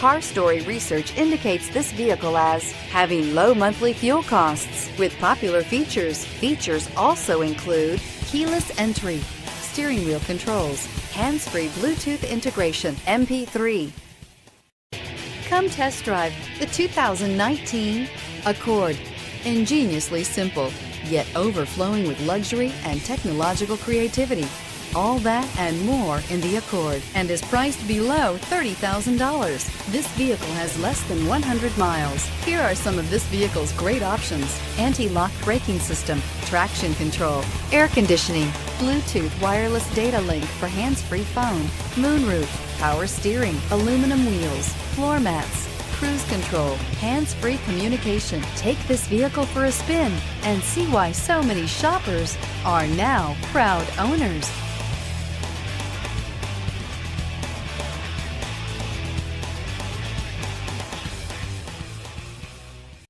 Car Story research indicates this vehicle as having low monthly fuel costs. With popular features, features also include keyless entry, steering wheel controls, hands-free Bluetooth integration, MP3. Come test drive the 2019 Accord. Ingeniously simple, yet overflowing with luxury and technological creativity. All that and more in the Accord, and is priced below $30,000. This vehicle has less than 100 miles. Here are some of this vehicle's great options: anti-lock braking system, traction control, air conditioning, Bluetooth wireless data link for hands-free phone, moonroof, power steering, aluminum wheels, floor mats, cruise control, hands-free communication. Take this vehicle for a spin and see why so many shoppers are now proud owners.